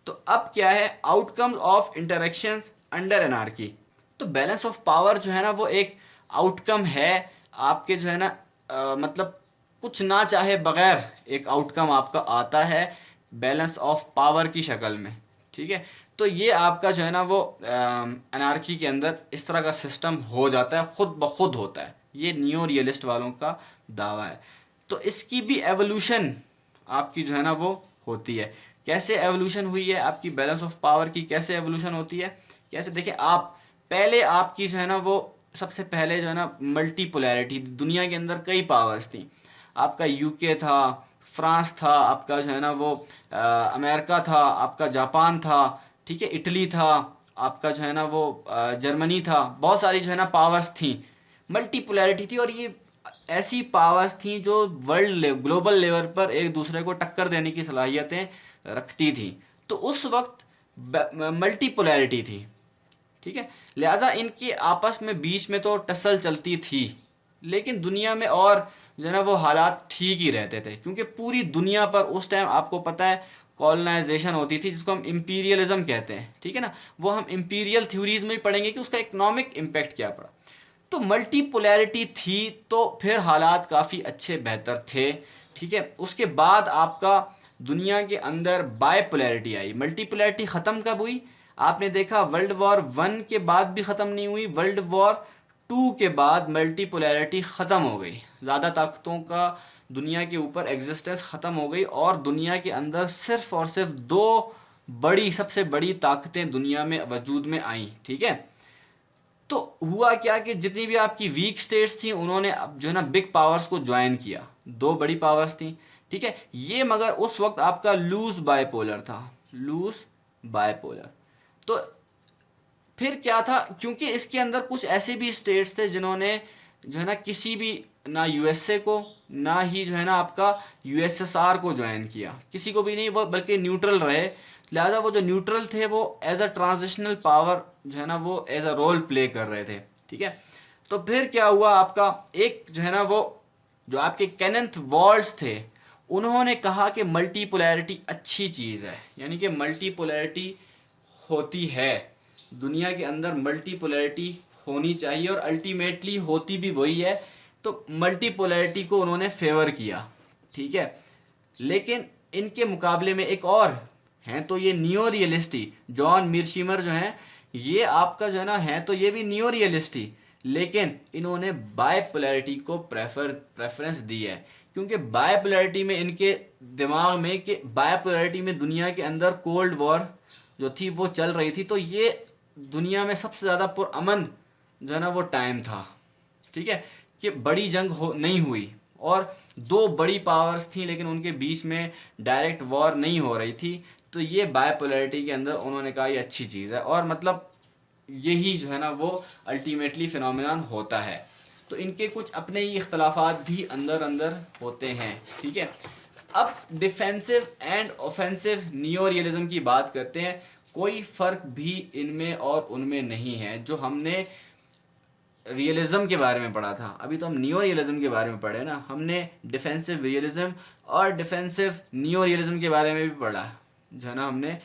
तो अब क्या है outcomes of interactions under anarchy. तो बैलेंस ऑफ पावर जो है ना वो एक आउटकम है आपके जो है ना मतलब कुछ ना चाहे बगैर एक आउटकम आपका आता है बैलेंस ऑफ पावर की शक्ल में। ठीक है, तो ये आपका जो है ना वो एनार्की के अंदर इस तरह का सिस्टम हो जाता है, खुद ब खुद होता है, ये नियो रियलिस्ट वालों का दावा है। तो इसकी भी एवोल्यूशन आपकी जो है ना वो होती है। कैसे एवोल्यूशन हुई है आपकी बैलेंस ऑफ पावर की, कैसे एवोल्यूशन होती है, कैसे देखिए आप, पहले आपकी जो है ना वो सबसे पहले जो है ना मल्टीपोलैरिटी, दुनिया के अंदर कई पावर्स थी, आपका यूके था, फ्रांस था, आपका जो है ना वो अमेरिका था, आपका जापान था, ठीक है, इटली था, आपका जो है ना वो जर्मनी था, बहुत सारी जो है ना पावर्स थी, मल्टीपोलैरिटी थी, और ये ऐसी पावर्स थी जो वर्ल्ड ग्लोबल लेवल पर एक दूसरे को टक्कर देने की सलाहियतें रखती थी। तो उस वक्त मल्टीपोलैरिटी थी। ठीक है, लिहाजा इनकी आपस में बीच में तो टसल चलती थी, लेकिन दुनिया में और जो है ना वो हालात ठीक ही रहते थे, क्योंकि पूरी दुनिया पर उस टाइम आपको पता है कॉलोनाइजेशन होती थी, जिसको हम इंपीरियलिज्म कहते हैं। ठीक है ना, वो हम इंपीरियल थ्योरीज में भी पढ़ेंगे कि उसका इकोनॉमिक इम्पैक्ट क्या पड़ा। तो मल्टीपोलैरिटी थी, तो फिर हालात काफ़ी अच्छे बेहतर थे। ठीक है, उसके बाद आपका दुनिया के अंदर बायपोलैरिटी आई। मल्टीपोलैरिटी ख़त्म कब हुई, आपने देखा वर्ल्ड वॉर 1 के बाद भी ख़त्म नहीं हुई, वर्ल्ड वॉर 2 के बाद मल्टीपोलैरिटी ख़त्म हो गई, ज़्यादा ताकतों का दुनिया के ऊपर एग्जिस्टेंस ख़त्म हो गई, और दुनिया के अंदर सिर्फ और सिर्फ दो बड़ी, सबसे बड़ी ताकतें दुनिया में वजूद में आई। ठीक है, तो हुआ क्या कि जितनी भी आपकी वीक स्टेट्स थी उन्होंने अब जो है ना बिग पावर्स को ज्वाइन किया, दो बड़ी पावर्स थी। ठीक है, ये मगर उस वक्त आपका लूज बायपोलर था, लूज बायपोलर। तो फिर क्या था, क्योंकि इसके अंदर कुछ ऐसे भी स्टेट्स थे जिन्होंने जो है ना किसी भी, ना यूएसए को, ना ही जो है ना आपका यूएसएसआर को ज्वाइन किया, किसी को भी नहीं, वो बल्कि न्यूट्रल रहे। लिहाजा वो जो न्यूट्रल थे वो एज अ ट्रांजिशनल पावर जो है ना वो एज अ रोल प्ले कर रहे थे। ठीक है, तो फिर क्या हुआ आपका, एक जो है ना वो जो आपके केनेथ वॉल्ट्ज थे उन्होंने कहा कि मल्टीपोलैरिटी अच्छी चीज़ है, यानी कि मल्टीपोलैरिटी होती है, दुनिया के अंदर मल्टीपोलैरिटी होनी चाहिए, और अल्टीमेटली होती भी वही है। तो मल्टीपोलैरिटी को उन्होंने फेवर किया। ठीक है, लेकिन इनके मुकाबले में एक और हैं, तो ये नियो रियलिस्टी, जॉन मीरशीमर जो हैं, ये आपका जो है ना है तो ये भी नियो रियलिस्टी, लेकिन इन्होंने बायपोलैरिटी को प्रेफरेंस दी है, क्योंकि बायपोलैरिटी में इनके दिमाग में कि बायपोलैरिटी में दुनिया के अंदर कोल्ड वॉर जो थी वो चल रही थी, तो ये दुनिया में सबसे ज़्यादा पुरअमन जो है ना वो टाइम था। ठीक है, कि बड़ी जंग हो नहीं हुई, और दो बड़ी पावर्स थी लेकिन उनके बीच में डायरेक्ट वॉर नहीं हो रही थी, तो ये बायपोलैरिटी के अंदर उन्होंने कहा ये अच्छी चीज़ है, और मतलब यही जो है ना वो अल्टीमेटली फिनोमिनन होता है। तो इनके कुछ अपने ही इख्तलाफात भी अंदर अंदर होते हैं। ठीक है, अब defensive and offensive neo realism की बात करते हैं। कोई फ़र्क भी इनमें और उनमें नहीं है। जो हमने रियलिज्म के बारे में पढ़ा था, अभी तो हम नियो रियलिज्म के बारे में पढ़े ना, हमने डिफेंसिव रियलिज्म और डिफेंसिव नियो रियलिज्म के बारे में भी पढ़ा, जो है ना हमने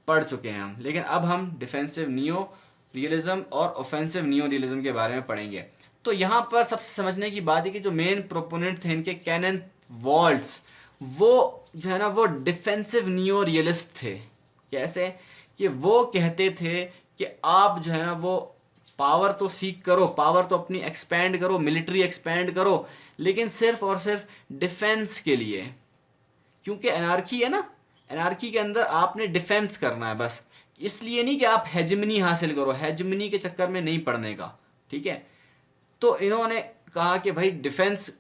पढ़ चुके हैं हम, लेकिन अब हम डिफेंसिव नियो रियलिज्म और ऑफेंसिव नियो रियलिज्म के बारे में पढ़ेंगे। तो यहाँ पर सबसे समझने की बात है कि जो मेन प्रोपोनेंट थे इनके, केनेथ वॉल्ट्ज, वो जो है ना वो डिफेंसिव नियो रियलिस्ट थे। कैसे, कि वो कहते थे कि आप जो है ना वो पावर तो सीख करो, पावर तो अपनी एक्सपेंड करो, मिलिट्री एक्सपेंड करो, लेकिन सिर्फ और सिर्फ डिफेंस के लिए, क्योंकि एनार्की है ना, एनार्की के अंदर आपने डिफेंस करना है बस, इसलिए नहीं कि आप हेजमनी हासिल करो, हेजमनी के चक्कर में नहीं पड़ने का। ठीक है, तो इन्होंने कहा कि भाई डिफेंस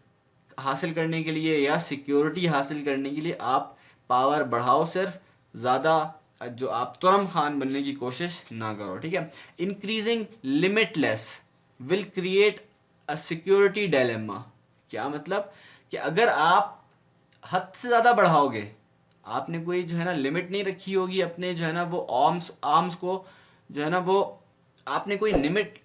हासिल करने के लिए या सिक्योरिटी हासिल करने के लिए आप पावर बढ़ाओ सिर्फ, ज़्यादा जो आप तुरम खान बनने की कोशिश ना करो, ठीक है। Increasing limitless will create a security dilemma. क्या मतलब कि अगर आप हद से ज़्यादा बढ़ाओगे, आपने कोई जो है ना लिमिट नहीं रखी होगी अपने जो है ना वो आर्म्स आर्म्स को, जो है ना वो आपने कोई लिमिट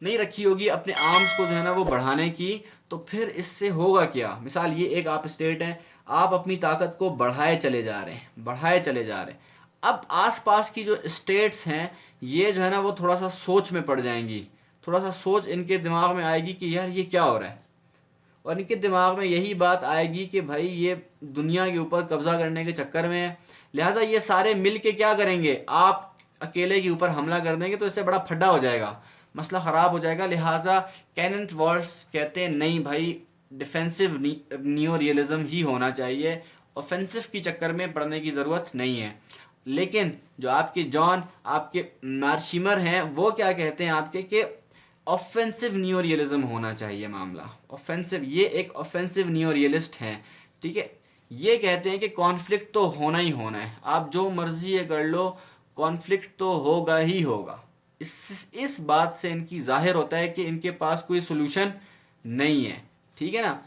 नहीं रखी होगी अपने आर्म्स को जो है ना वो बढ़ाने की, तो फिर इससे होगा क्या। मिसाल ये एक आप स्टेट हैं, आप अपनी ताकत को बढ़ाए चले जा रहे हैं, बढ़ाए चले जा रहे हैं। अब आसपास की जो स्टेट्स हैं ये जो है ना वो थोड़ा सा सोच में पड़ जाएंगी, थोड़ा सा सोच इनके दिमाग में आएगी कि यार ये क्या हो रहा है, और इनके दिमाग में यही बात आएगी कि भाई ये दुनिया के ऊपर कब्जा करने के चक्कर में है, लिहाजा ये सारे मिल के क्या करेंगे, आप अकेले के ऊपर हमला कर देंगे तो इससे बड़ा फड्डा हो जाएगा, मसला ख़राब हो जाएगा। लिहाजा कैनेथ वॉल्स कहते हैं नहीं भाई, डिफेंसिव नियो रियलिज्म ही होना चाहिए, ऑफेंसिव की चक्कर में पड़ने की ज़रूरत नहीं है। लेकिन जो आपके जॉन, आपके मार्शिमर हैं, वो क्या कहते हैं आपके कि ऑफेंसिव नियो रियलिज्म होना चाहिए मामला, ऑफेंसिव। ये एक ऑफेंसिव नियो रियलिस्ट हैं, ठीक है। ये कहते हैं कि कॉन्फ्लिक्ट तो होना ही होना है, आप जो मर्जी ये कर लो, कॉन्फ्लिक्ट तो होगा ही होगा। इस बात से इनकी जाहिर होता है कि इनके पास कोई सोल्यूशन नहीं है, ठीक है ना।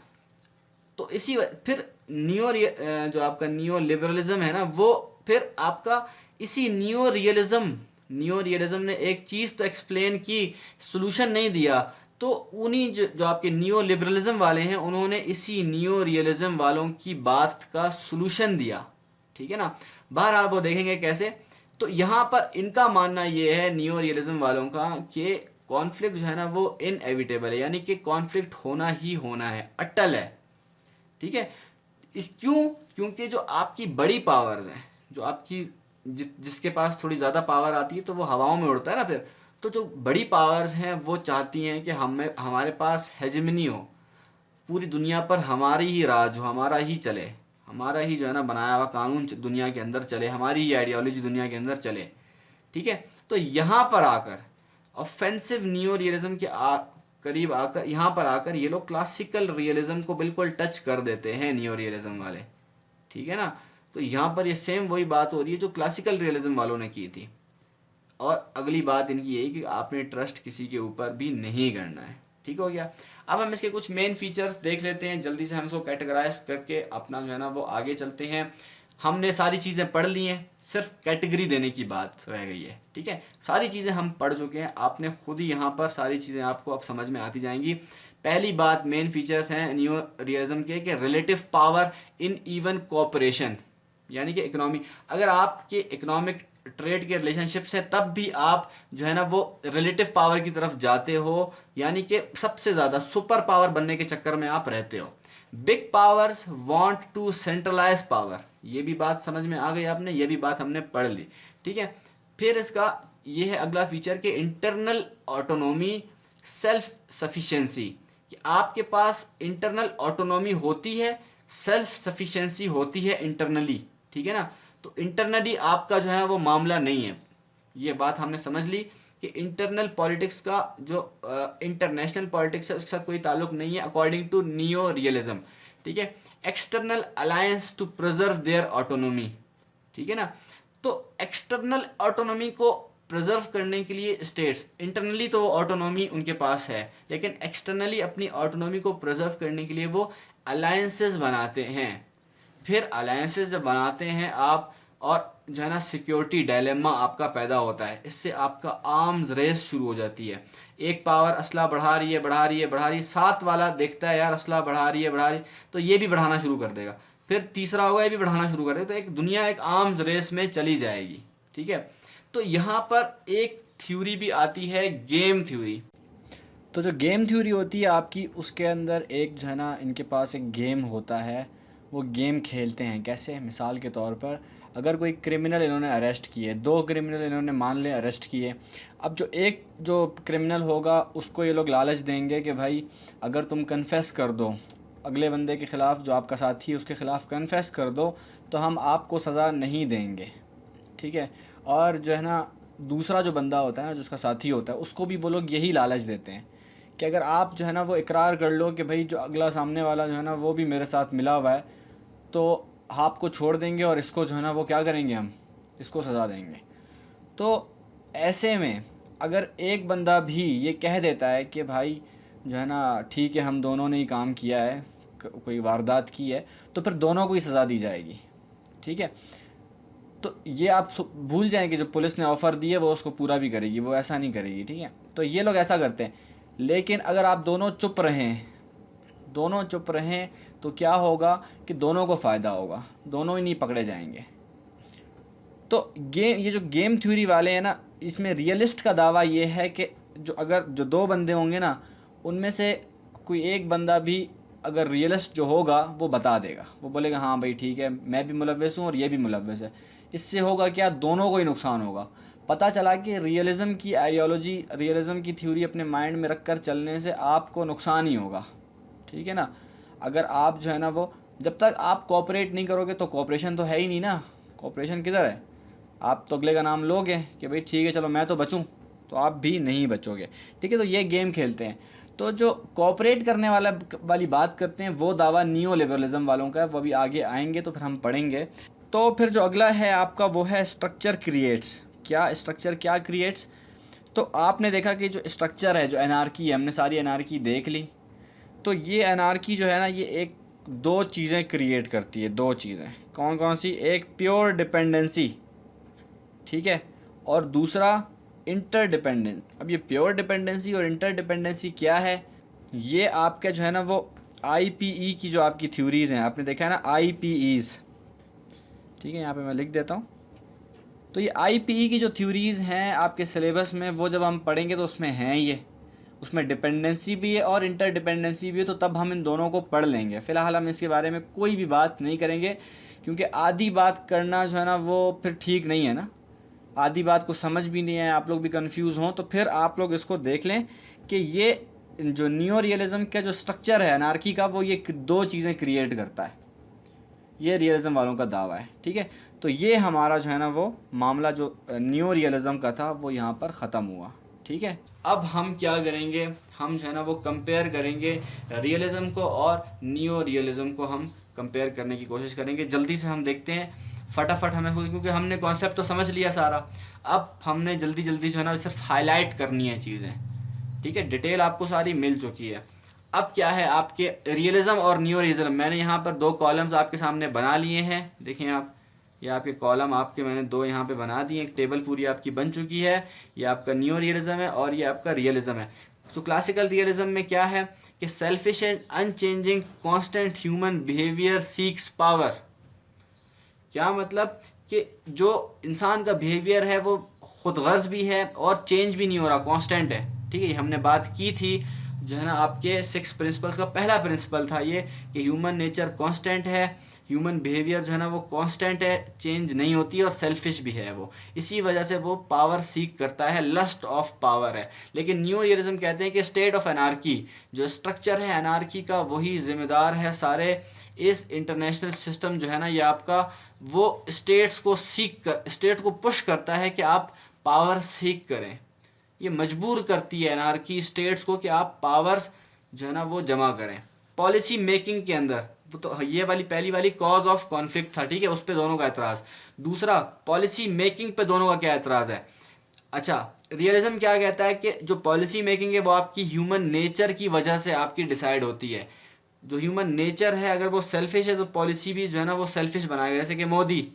तो इसी फिर जो आपका नियो लिबरलिज्म है ना, वो फिर आपका इसी नियो रियलिज्म ने एक चीज़ तो एक्सप्लेन की, सोल्यूशन नहीं दिया। तो उन्हीं जो आपके नियो लिबरलिज्म वाले हैं, उन्होंने इसी नियो रियलिज्म वालों की बात का सोल्यूशन दिया, ठीक है ना। बहरहाल वो देखेंगे कैसे। तो यहाँ पर इनका मानना ये है नियो रियलिज्म वालों का कि कॉन्फ्लिक्ट जो है ना वो इनएविटेबल है, यानी कि कॉन्फ्लिक्ट होना ही होना है, अटल है, ठीक है। क्योंकि जो आपकी बड़ी पावर्स हैं, जो आपकी जिसके पास थोड़ी ज़्यादा पावर आती है तो वो हवाओं में उड़ता है ना फिर। तो जो बड़ी पावर्स हैं वो चाहती हैं कि हमारे पास हेजेमनी हो, पूरी दुनिया पर हमारी ही राज हो, हमारा ही चले, हमारा ही जो है ना बनाया हुआ कानून दुनिया के अंदर चले, हमारी ही आइडियोलॉजी दुनिया के अंदर चले, ठीक है। तो यहाँ पर आकर ऑफेंसिव नियो रियलिज्म के करीब आकर, यहाँ पर आकर ये लोग क्लासिकल रियलिज्म को बिल्कुल टच कर देते हैं नियो रियलिज्म वाले, ठीक है ना। तो यहाँ पर ये सेम वही बात हो रही है जो क्लासिकल रियलिज्म वालों ने की थी। और अगली बात इनकी यही कि आपने ट्रस्ट किसी के ऊपर भी नहीं करना है, ठीक हो गया। अब हम इसके कुछ मेन फीचर्स देख लेते हैं, जल्दी से हम इसको कैटेगराइज करके अपना जो है ना वो आगे चलते हैं। हमने सारी चीज़ें पढ़ ली हैं, सिर्फ कैटेगरी देने की बात रह गई है, ठीक है। सारी चीज़ें हम पढ़ चुके हैं, आपने खुद ही यहाँ पर सारी चीज़ें आपको अब समझ में आती जाएंगी। पहली बात, मेन फीचर्स हैं नियो रियलिज्म के कि relative power in even cooperation, यानी कि इकोनॉमी, अगर आपके इकोनॉमिक ट्रेड के रिलेशनशिप्स हैं तब भी आप जो है ना वो रिलेटिव पावर की तरफ जाते हो, यानी कि सबसे ज़्यादा सुपर पावर बनने के चक्कर में आप रहते हो। Big powers want to centralise power, ये भी बात समझ में आ गई आपने, ये भी बात हमने पढ़ ली, ठीक है। फिर इसका ये है अगला फीचर कि इंटरनल ऑटोनॉमी, सेल्फ सफिशिएंसी, कि आपके पास इंटरनल ऑटोनॉमी होती है, सेल्फ सफिशिएंसी होती है इंटरनली, ठीक है ना। तो इंटरनली आपका जो है वो मामला नहीं है, ये बात हमने समझ ली कि इंटरनल पॉलिटिक्स का जो इंटरनेशनल पॉलिटिक्स है उसके साथ कोई ताल्लुक नहीं है अकॉर्डिंग टू नियो रियलिज्म, ठीक है। External alliance to preserve their autonomy, ठीक है ना। तो एक्सटर्नल ऑटोनॉमी को प्रिजर्व करने के लिए स्टेट्स, इंटरनली तो ऑटोनॉमी उनके पास है, लेकिन एक्सटर्नली अपनी ऑटोनॉमी को प्रिजर्व करने के लिए वो अलायंसेस बनाते हैं। फिर अलायंसेस जब बनाते हैं आप, और जो है ना सिक्योरिटी डायलेमा आपका पैदा होता है, इससे आपका आर्म्स रेस शुरू हो जाती है। एक पावर असला बढ़ा रही है, बढ़ा रही है, बढ़ा रही है, साथ वाला देखता है यार असला बढ़ा रही है, बढ़ा रही है, तो ये भी बढ़ाना शुरू कर देगा, फिर तीसरा होगा ये भी बढ़ाना शुरू कर देगा, तो एक दुनिया एक आर्म्स रेस में चली जाएगी, ठीक है। तो यहाँ पर एक थ्योरी भी आती है, गेम थ्योरी। तो जो गेम थ्योरी होती है आपकी, उसके अंदर एक जो है ना इनके पास एक गेम होता है, वो गेम खेलते हैं कैसे, मिसाल के तौर पर अगर कोई क्रिमिनल इन्होंने अरेस्ट किए, दो क्रिमिनल इन्होंने मान लें अरेस्ट किए, अब जो क्रिमिनल होगा उसको ये लोग लालच देंगे कि भाई अगर तुम कन्फेस कर दो, अगले बंदे के ख़िलाफ़, जो आपका साथी है उसके ख़िलाफ़ कन्फेस कर दो, तो हम आपको सज़ा नहीं देंगे, ठीक है। और जो है ना दूसरा जो बंदा होता है ना, जो उसका साथी होता है, उसको भी वो लोग यही लालच देते हैं कि अगर आप जो है ना वो इकरार कर लो कि भाई जो अगला सामने वाला जो है ना वो भी मेरे साथ मिला हुआ है, तो आपको छोड़ देंगे और इसको जो है ना वो क्या करेंगे, हम इसको सज़ा देंगे। तो ऐसे में अगर एक बंदा भी ये कह देता है कि भाई जो है ना ठीक है हम दोनों ने ही काम किया है, कोई वारदात की है, तो फिर दोनों को ही सज़ा दी जाएगी, ठीक है। तो ये आप भूल जाएं कि जो पुलिस ने ऑफ़र दी है वो उसको पूरा भी करेगी, वो ऐसा नहीं करेगी, ठीक है। तो ये लोग ऐसा करते हैं। लेकिन अगर आप दोनों चुप रहें, दोनों चुप रहें, तो क्या होगा कि दोनों को फ़ायदा होगा, दोनों ही नहीं पकड़े जाएंगे। तो ये जो गेम थ्योरी वाले हैं ना, इसमें रियलिस्ट का दावा ये है कि जो दो बंदे होंगे ना, उनमें से कोई एक बंदा भी अगर रियलिस्ट जो होगा वो बता देगा, वो बोलेगा हाँ भाई ठीक है मैं भी मुलव्वस हूँ और ये भी मुलव्वस है। इससे होगा क्या, दोनों को ही नुकसान होगा। पता चला कि रियलिज़म की आइडियोलॉजी, रियलिज़म की थ्योरी अपने माइंड में रख कर चलने से आपको नुकसान ही होगा, ठीक है ना। अगर आप जो है ना वो, जब तक आप कोऑपरेट नहीं करोगे तो कोऑपरेशन तो है ही नहीं ना, कोऑपरेशन किधर है। आप तो अगले का नाम लोगे कि भाई ठीक है चलो मैं तो बचूं, तो आप भी नहीं बचोगे, ठीक है। तो ये गेम खेलते हैं। तो जो कोऑपरेट करने वाली बात करते हैं वो दावा नियो लिबरलिज्म वालों का है, वो अभी आगे आएंगे तो फिर हम पढ़ेंगे। तो फिर जो अगला है आपका वो है स्ट्रक्चर क्रिएट्स। क्या स्ट्रक्चर क्या क्रिएट्स? तो आपने देखा कि जो स्ट्रक्चर है, जो एनार्की है, हमने सारी एनार्की देख ली। तो ये एनार्की जो है ना ये एक दो चीज़ें क्रिएट करती है, दो चीज़ें। कौन कौन सी? एक प्योर डिपेंडेंसी, ठीक है, और दूसरा इंटरडिपेंडेंस। अब ये प्योर डिपेंडेंसी और इंटरडिपेंडेंसी क्या है, ये आपके जो है ना वो आईपीई की जो आपकी थ्योरीज़ हैं, आपने देखा है ना आईपीईज़, ठीक है, यहाँ पे मैं लिख देता हूँ। तो ये आईपीई की जो थ्योरीज़ हैं आपके सिलेबस में, वो जब हम पढ़ेंगे तो उसमें हैं ये, उसमें डिपेंडेंसी भी है और इंटरडिपेंडेंसी भी है, तो तब हम इन दोनों को पढ़ लेंगे। फ़िलहाल हम इसके बारे में कोई भी बात नहीं करेंगे, क्योंकि आधी बात करना जो है ना वो फिर ठीक नहीं है ना, आधी बात को समझ भी नहीं है, आप लोग भी कंफ्यूज हों, तो फिर आप लोग इसको देख लें कि ये जो नियो रियलिज्म का जो स्ट्रक्चर है अनार्की का, वो ये दो चीज़ें क्रिएट करता है, ये रियलिज्म वालों का दावा है, ठीक है। तो ये हमारा जो है ना वो मामला जो नियो रियलिज्म का था वो यहाँ पर ख़त्म हुआ, ठीक है। अब हम क्या करेंगे, हम जो है ना वो कंपेयर करेंगे रियलिज्म को और नियो रियलिज्म को, हम कंपेयर करने की कोशिश करेंगे। जल्दी से हम देखते हैं फटाफट हमें, क्योंकि हमने कॉन्सेप्ट तो समझ लिया सारा, अब हमने जल्दी जल्दी जो है ना सिर्फ हाईलाइट करनी है चीज़ें, ठीक है। डिटेल आपको सारी मिल चुकी है। अब क्या है आपके रियलिज्म और नियो रियलिज्म, मैंने यहाँ पर दो कॉलम्स आपके सामने बना लिए हैं, देखें आप, ये आपके कॉलम आपके मैंने दो यहाँ पे बना दिए, एक टेबल पूरी आपकी बन चुकी है। ये आपका नियो रियलिज्म है और ये आपका रियलिज्म है। तो क्लासिकल रियलिज्म में क्या है कि selfish and unchanging constant human behaviour seeks power. क्या मतलब कि जो इंसान का बिहेवियर है वो खुद गर्ज भी है और चेंज भी नहीं हो रहा, कांस्टेंट है, ठीक है। हमने बात की थी जो है ना आपके 6 प्रिंसिपल्स का पहला प्रिंसिपल था ये कि ह्यूमन नेचर कांस्टेंट है, ह्यूमन बिहेवियर जो है ना वो कांस्टेंट है, चेंज नहीं होती और सेल्फिश भी है वो, इसी वजह से वो पावर सीख करता है, लस्ट ऑफ पावर है। लेकिन न्यू रियलिज्म कहते हैं कि स्टेट ऑफ एनार्की, जो स्ट्रक्चर है एनार्की का, वही जिम्मेदार है सारे इस इंटरनेशनल सिस्टम जो है ना ये आपका, वो स्टेट्स को स्टेट को पुश करता है कि आप पावर सीख करें, ये मजबूर करती है एनार्की स्टेट्स को कि आप पावर्स जो है ना वो जमा करें। पॉलिसी मेकिंग के अंदर तो ये वाली पहली वाली कॉज ऑफ कॉन्फ्लिक्ट था, ठीक है, उस पे दोनों का एतराज़। दूसरा पॉलिसी मेकिंग पे दोनों का क्या एतराज़ है। अच्छा, रियलिज्म क्या कहता है कि जो पॉलिसी मेकिंग है वो आपकी ह्यूमन नेचर की वजह से आपकी डिसाइड होती है। जो ह्यूमन नेचर है अगर वो सेल्फिश है तो पॉलिसी भी जो है ना वो सेल्फिश बनाएगा, जैसे कि मोदी,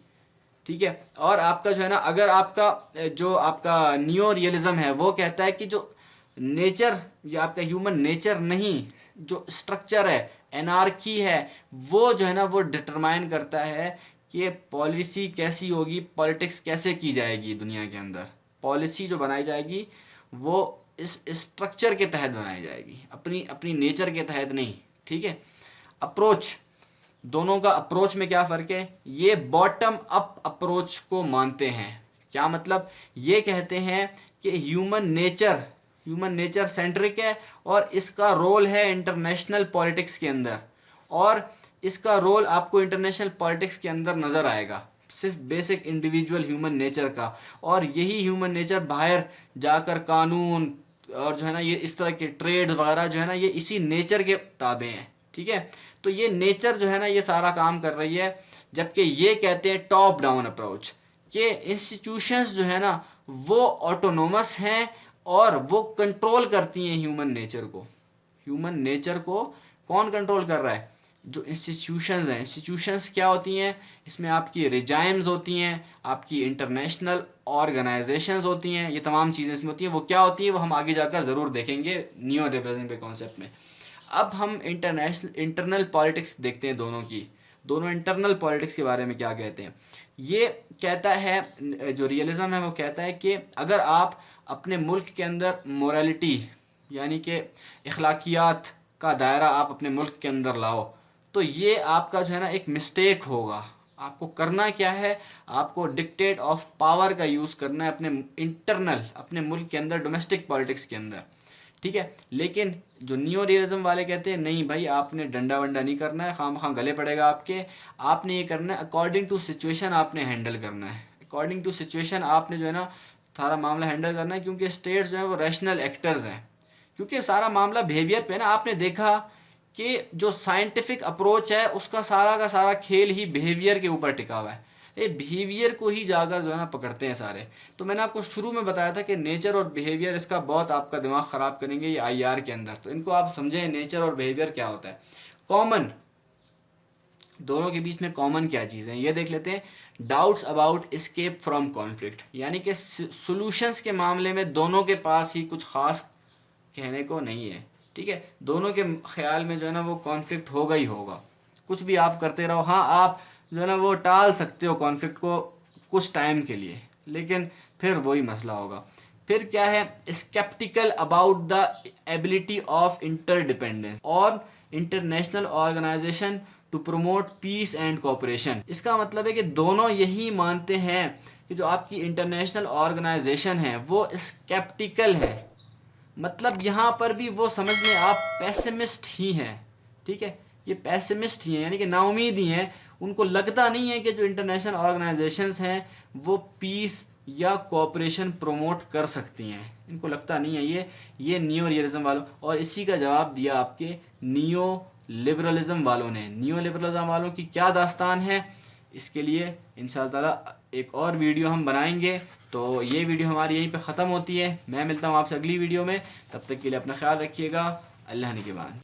ठीक है। और आपका जो है ना अगर आपका जो आपका नियो रियलिज्म है वो कहता है कि जो नेचर, या आपका ह्यूमन नेचर नहीं, जो स्ट्रक्चर है, एनार्की है, वो जो है ना वो डिटरमाइन करता है कि पॉलिसी कैसी होगी, पॉलिटिक्स कैसे की जाएगी दुनिया के अंदर। पॉलिसी जो बनाई जाएगी वो इस स्ट्रक्चर के तहत बनाई जाएगी, अपनी अपनी नेचर के तहत नहीं, ठीक है। अप्रोच, दोनों का अप्रोच में क्या फ़र्क है, ये बॉटम अप अप्रोच को मानते हैं। क्या मतलब, ये कहते हैं कि ह्यूमन नेचर सेंट्रिक है और इसका रोल है इंटरनेशनल पॉलिटिक्स के अंदर, और इसका रोल आपको इंटरनेशनल पॉलिटिक्स के अंदर नज़र आएगा सिर्फ बेसिक इंडिविजुअल ह्यूमन नेचर का। और यही ह्यूमन नेचर बाहर जाकर कानून, और जो है ना ये इस तरह के ट्रेड वगैरह जो है ना ये इसी नेचर के ताबे हैं, ठीक है। तो ये नेचर जो है ना ये सारा काम कर रही है, जबकि ये कहते हैं टॉप डाउन अप्रोच, कि इंस्टीट्यूशंस जो है ना वो ऑटोनोमस हैं और वो कंट्रोल करती हैं ह्यूमन नेचर को। ह्यूमन नेचर को कौन कंट्रोल कर रहा है? जो इंस्टीट्यूशंस हैं। इंस्टीट्यूशंस क्या होती हैं? इसमें आपकी रिजाइम्स होती हैं, आपकी इंटरनेशनल ऑर्गेनाइजेशंस होती हैं, ये तमाम चीज़ें इसमें होती हैं। वो क्या होती है वो हम आगे जाकर ज़रूर देखेंगे नियो लिबरलिज्म के कॉन्सेप्ट में। अब हम इंटरनल पॉलिटिक्स देखते हैं दोनों की। दोनों इंटरनल पॉलिटिक्स के बारे में क्या कहते हैं। ये कहता है, जो रियलिज्म है वो कहता है कि अगर आप अपने मुल्क के अंदर मोरालिटी यानी कि अखलाकियात का दायरा आप अपने मुल्क के अंदर लाओ, तो ये आपका जो है ना एक मिस्टेक होगा। आपको करना क्या है? आपको डिक्टेट ऑफ पावर का यूज़ करना है अपने इंटरनल, अपने मुल्क के अंदर, डोमेस्टिक पॉलिटिक्स के अंदर, ठीक है। लेकिन जो नियो रियलिज्म वाले कहते हैं नहीं भाई, आपने डंडा वंडा नहीं करना है, खाम खां गले पड़ेगा आपके। आपने ये करना है अकॉर्डिंग टू सिचुएशन, आपने हैंडल करना है अकॉर्डिंग टू सिचुएशन। आपने जो है ना सारा मामला हैंडल करना है, क्योंकि स्टेट्स जो है वो रैशनल एक्टर्स हैं, क्योंकि सारा मामला बिहेवियर पे ना। आपने देखा कि जो साइंटिफिक अप्रोच है उसका सारा का सारा खेल ही बिहेवियर के ऊपर टिका हुआ है। ये बिहेवियर को ही जाकर जो है ना पकड़ते हैं सारे। तो मैंने आपको शुरू में बताया था कि नेचर और बिहेवियर इसका बहुत आपका दिमाग ख़राब करेंगे ये आईआर के अंदर। तो इनको आप समझें नेचर और बिहेवियर क्या होता है। कॉमन, दोनों के बीच में कॉमन क्या चीज़ है ये देख लेते हैं। Doubts about escape from conflict, यानी कि सॉल्यूशंस के मामले में दोनों के पास ही कुछ खास कहने को नहीं है, ठीक है। दोनों के ख्याल में जो है ना वो कॉन्फ्लिक्ट होगा ही होगा, कुछ भी आप करते रहो। हाँ, आप जो है ना वो टाल सकते हो कॉन्फ्लिक्ट को कुछ टाइम के लिए, लेकिन फिर वही मसला होगा। फिर क्या है? Sceptical about the ability of interdependence और international organisation to promote peace and cooperation. इसका मतलब है कि दोनों यही मानते हैं कि जो आपकी इंटरनेशनल ऑर्गेनाइजेशन है वो स्केप्टिकल है। मतलब यहाँ पर भी वो समझ लें आप पैसिमिस्ट ही हैं, ठीक है। ये पैसिमिस्ट ही हैं, यानी कि नाउमीद ही हैं। उनको लगता नहीं है कि जो इंटरनेशनल ऑर्गेनाइजेशंस हैं वो पीस या कोऑपरेशन प्रमोट कर सकती हैं, इनको लगता नहीं है ये नियो रियलिज्म वालों। और इसी का जवाब दिया आपके नियो लिबरलिज्म वालों ने। नियो लिबरलिज्म वालों की क्या दास्तान है, इसके लिए इंशाअल्लाह ताला एक और वीडियो हम बनाएंगे। तो ये वीडियो हमारी यहीं पे ख़त्म होती है। मैं मिलता हूँ आपसे अगली वीडियो में, तब तक के लिए अपना ख्याल रखिएगा। अल्लाह निगहबान।